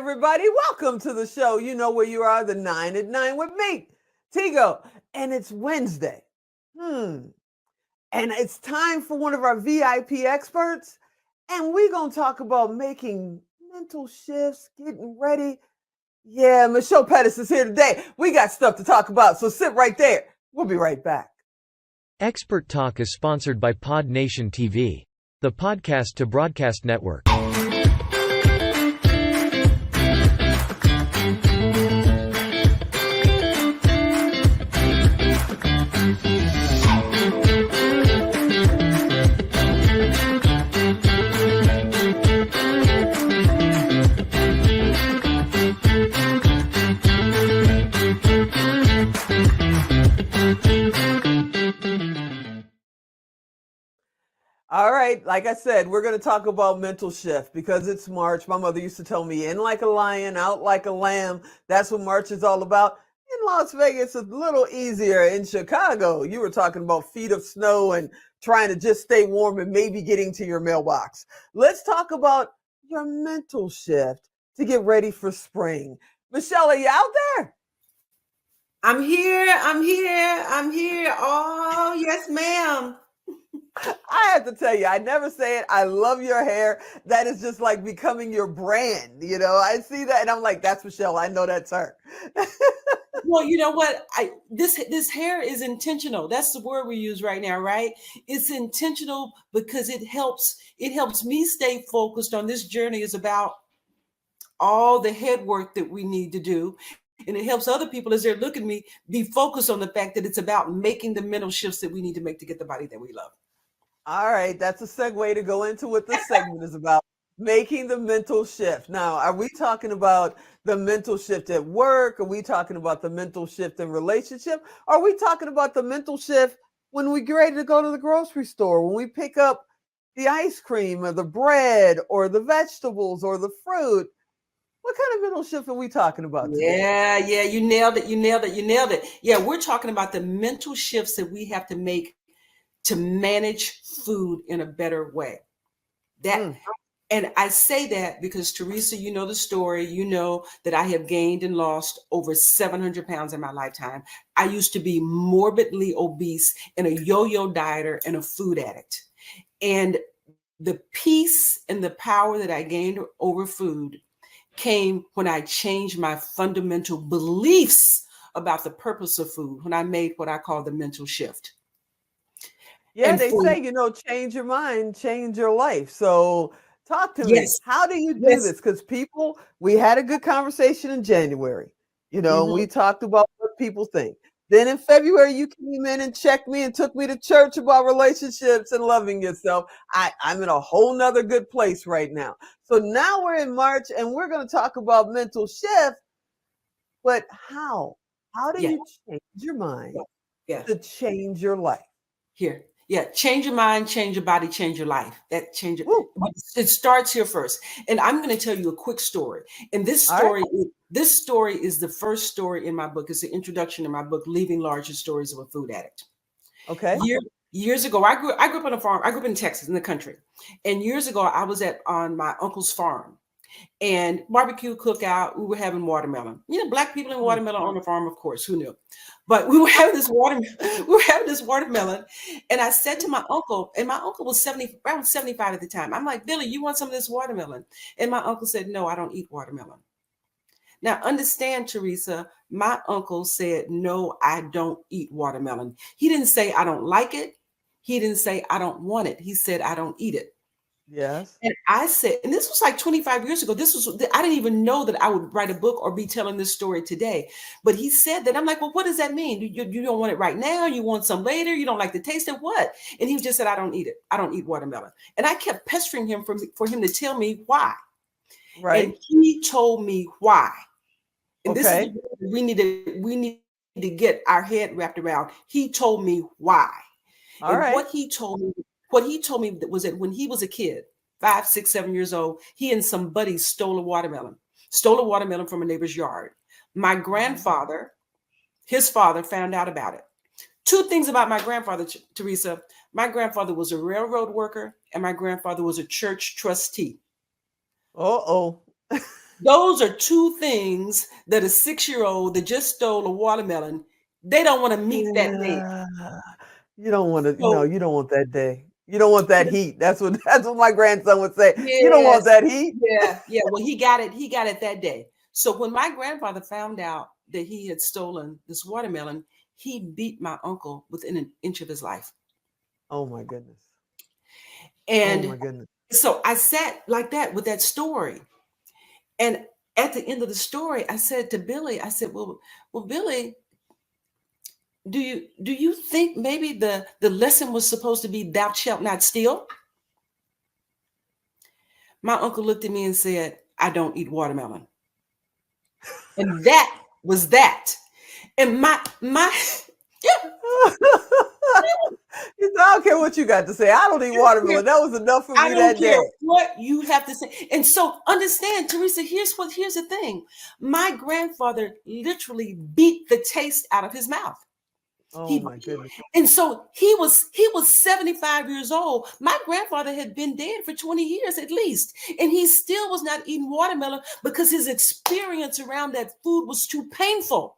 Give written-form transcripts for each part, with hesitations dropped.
everybody. Welcome to the show. You know where you are, the 9 at 9 with me, Tigo. And it's Wednesday. And it's time for one of our VIP experts. And we're going to talk about making mental shifts, getting ready. Yeah, Michelle Petties is here today. We got stuff to talk about, so sit right there. We'll be right back. Expert Talk is sponsored by Pod Nation TV, the podcast to broadcast network. All right, like I said, we're going to talk about mental shift because it's March. My mother used to tell me, in like a lion, out like a lamb. That's what March is all about. In Las Vegas, it's a little easier. In Chicago, you were talking about feet of snow and trying to just stay warm and maybe getting to your mailbox. Let's talk about your mental shift to get ready for spring. Michelle, are you out there? I'm here. Oh, yes, ma'am. I have to tell you, I never say it. I love your hair. That is just like becoming your brand. You know, I see that and I'm like, that's Michelle. I know that's her. Well, you know what? This hair is intentional. That's the word we use right now, right? It's intentional because it helps me stay focused on this journey. Is about all the head work that we need to do. And it helps other people as they're looking at me be focused on the fact that it's about making the mental shifts that we need to make to get the body that we love. All right, that's a segue to go into what this segment is about, making the mental shift. Now, are we talking about the mental shift at work? Are we talking about the mental shift in relationship? Are we talking about the mental shift when we get ready to go to the grocery store, when we pick up the ice cream or the bread or the vegetables or the fruit? What kind of mental shift are we talking about today? Yeah, you nailed it. Yeah, we're talking about the mental shifts that we have to make to manage food in a better way. And I say that because Teresa, you know the story. You know that I have gained and lost over 700 pounds in my lifetime. I used to be morbidly obese and a yo-yo dieter and a food addict. And the peace and the power that I gained over food came when I changed my fundamental beliefs about the purpose of food, when I made what I call the mental shift. Yeah, they say, change your mind, change your life. So talk to me. How do you do this? Because we had a good conversation in January, we talked about what people think. Then in February, you came in and checked me and took me to church about relationships and loving yourself. I'm in a whole nother good place right now. So now we're in March and we're going to talk about mental shift. But how? How do you change your mind to change your life? Here. Yeah, change your mind, change your body, change your life. That change it starts here first. And I'm going to tell you a quick story. And this story is the first story in my book. It's the introduction in my book, Leaving Larger Stories of a Food Addict. Okay. Years ago, I grew up on a farm. I grew up in Texas, in the country. And years ago, I was on my uncle's farm. And barbecue cookout, we were having watermelon. Black people and watermelon on the farm, of course, who knew? But we were having this watermelon. And I said to my uncle, and my uncle was around 75 at the time. I'm like, Billy, you want some of this watermelon? And my uncle said, no, I don't eat watermelon. Now, understand, Teresa, my uncle said, no, I don't eat watermelon. He didn't say I don't like it. He didn't say I don't want it. He said, I don't eat it. Yes. And I said, and this was like 25 years ago. I didn't even know that I would write a book or be telling this story today. But he said that. I'm like, well, what does that mean? You don't want it right now? You want some later? You don't like the taste of what? And he just said, I don't eat it. I don't eat watermelon. And I kept pestering him for him to tell me why. Right. And he told me why. And this is we need to get our head wrapped around. He told me why. All right. What he told me was that when he was a kid, 5, 6, 7 years old, he and some buddies stole a watermelon from a neighbor's yard. My grandfather, his father, found out about it. Two things about my grandfather, Teresa. My grandfather was a railroad worker and my grandfather was a church trustee. Uh-oh. Those are two things that a 6-year-old that just stole a watermelon, they don't want to meet that day. Yeah. You don't want to, So you don't want that day. You don't want that heat. That's what that's what my grandson would say. You don't want yes, that heat. yeah. Well, he got it. He got it that day. So when my grandfather found out that he had stolen this watermelon, he beat my uncle within an inch of his life. Oh my goodness. Oh And my goodness. so I sat like that with that story. And at the end of the story, I said to Billy, I said, well, Billy, do you think maybe the lesson was supposed to be thou shalt not steal? My uncle looked at me and said, I don't eat watermelon. And that was that. And my I don't care what you got to say. I don't eat watermelon. That was enough for I me don't that care day. what you have to say. And so understand, Teresa, here's the thing. My grandfather literally beat the taste out of his mouth. Oh He my goodness. and so he was 75 years old. My grandfather had been dead for 20 years at least, and he still was not eating watermelon because his experience around that food was too painful.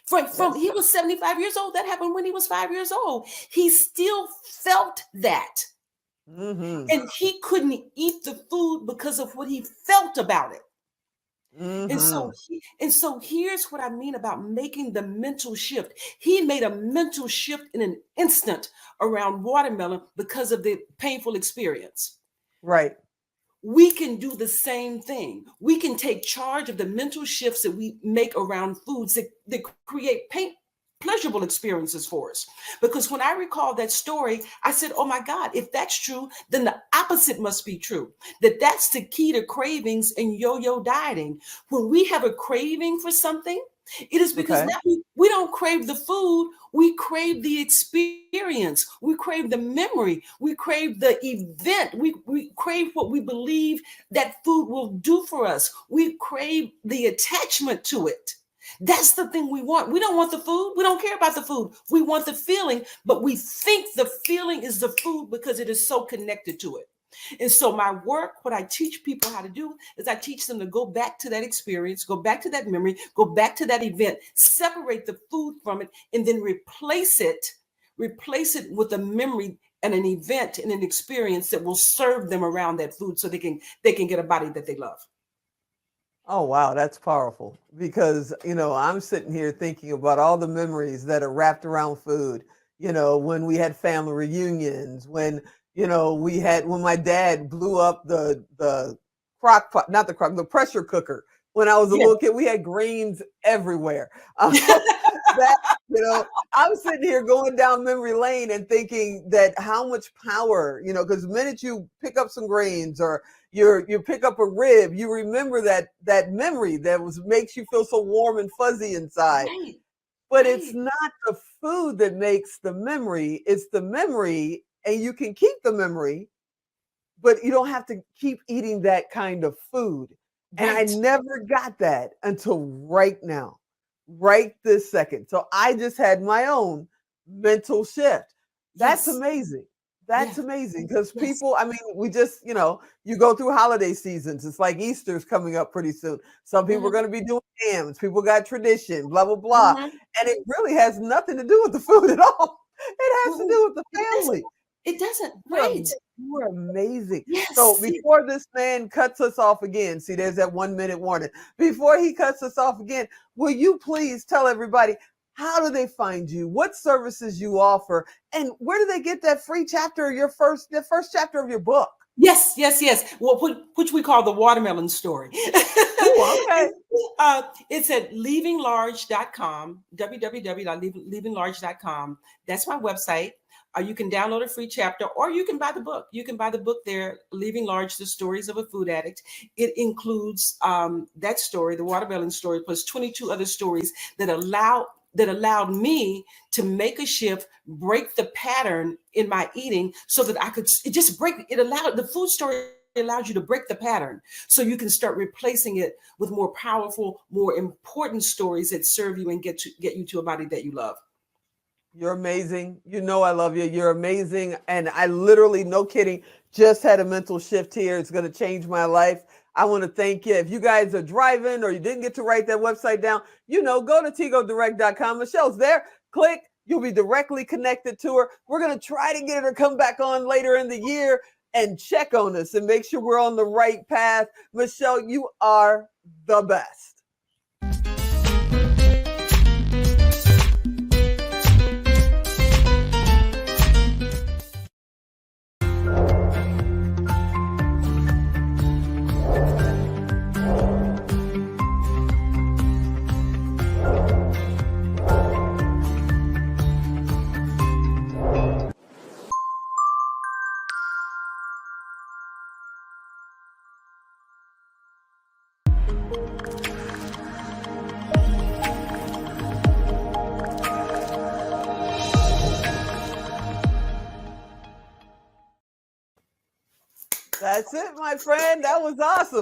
From Yes. he was 75 years old. That happened when he was 5 years old. He still felt that. Mm-hmm. And he couldn't eat the food because of what he felt about it. And Mm-hmm. so, here's what I mean about making the mental shift. He made a mental shift in an instant around watermelon because of the painful experience. Right. We can do the same thing. We can take charge of the mental shifts that we make around foods that create pleasurable experiences for us. Because when I recall that story, I said, oh my God, if that's true, then the opposite must be true. That's the key to cravings and yo-yo dieting. When we have a craving for something, it is because Okay. now we don't crave the food, we crave the experience, we crave the memory, we crave the event, we crave what we believe that food will do for us, we crave the attachment to it. That's the thing we want. We don't want the food. We don't care about the food. We want the feeling, but we think the feeling is the food because it is so connected to it. And so my work, what I teach people how to do is I teach them to go back to that experience, go back to that memory, go back to that event, separate the food from it, and then replace it with a memory and an event and an experience that will serve them around that food so they can get a body that they love. Oh wow, that's powerful because I'm sitting here thinking about all the memories that are wrapped around food. When we had family reunions, when when my dad blew up the crock pot, not the crock, the pressure cooker. When I was a Yeah. little kid, we had greens everywhere. That I'm sitting here going down memory lane and thinking that how much power, because the minute you pick up some grains or you pick up a rib, you remember that memory that makes you feel so warm and fuzzy inside. Right. But it's Right. not the food that makes the memory, it's the memory, and you can keep the memory, but you don't have to keep eating that kind of food. And I Right. never got that until right now, right this second. So I just had my own mental shift. That's Yes. amazing. That's Yeah. amazing because Yes. people, I mean, we just, you go through holiday seasons. It's like Easter's coming up pretty soon. Some people are Mhm. going to be doing hams. People got tradition, blah, blah, blah. Mhm. And it really has nothing to do with the food at all. It has to Mhm. do with the It doesn't. family. It doesn't. You're Right. you're amazing. So Yes. before this man cuts us off again, see, there's that 1 minute warning. Before he cuts us off again, will you please tell everybody how do they find you? What services you offer, and where do they get that free chapter of the first chapter of your book? Yes. Yes. Yes. Well, which we call the watermelon story. Oh, okay. It's at leavinglarge.com, www.leavinglarge.com. That's my website. You can download a free chapter or you can buy the book. You can buy the book there, Leaving Large, The Stories of a Food Addict. It includes that story, the watermelon story, plus 22 other stories that allowed me to make a shift, break the pattern in my eating so that I could the food story allows you to break the pattern so you can start replacing it with more powerful, more important stories that serve you and get you to a body that you love. You're amazing. I love you. You're amazing. And I literally, no kidding, just had a mental shift here. It's going to change my life. I want to thank you. If you guys are driving or you didn't get to write that website down, go to tigodirect.com. Michelle's there. Click. You'll be directly connected to her. We're going to try to get her to come back on later in the year and check on us and make sure we're on the right path. Michelle, you are the best. That's it, my friend. That was awesome.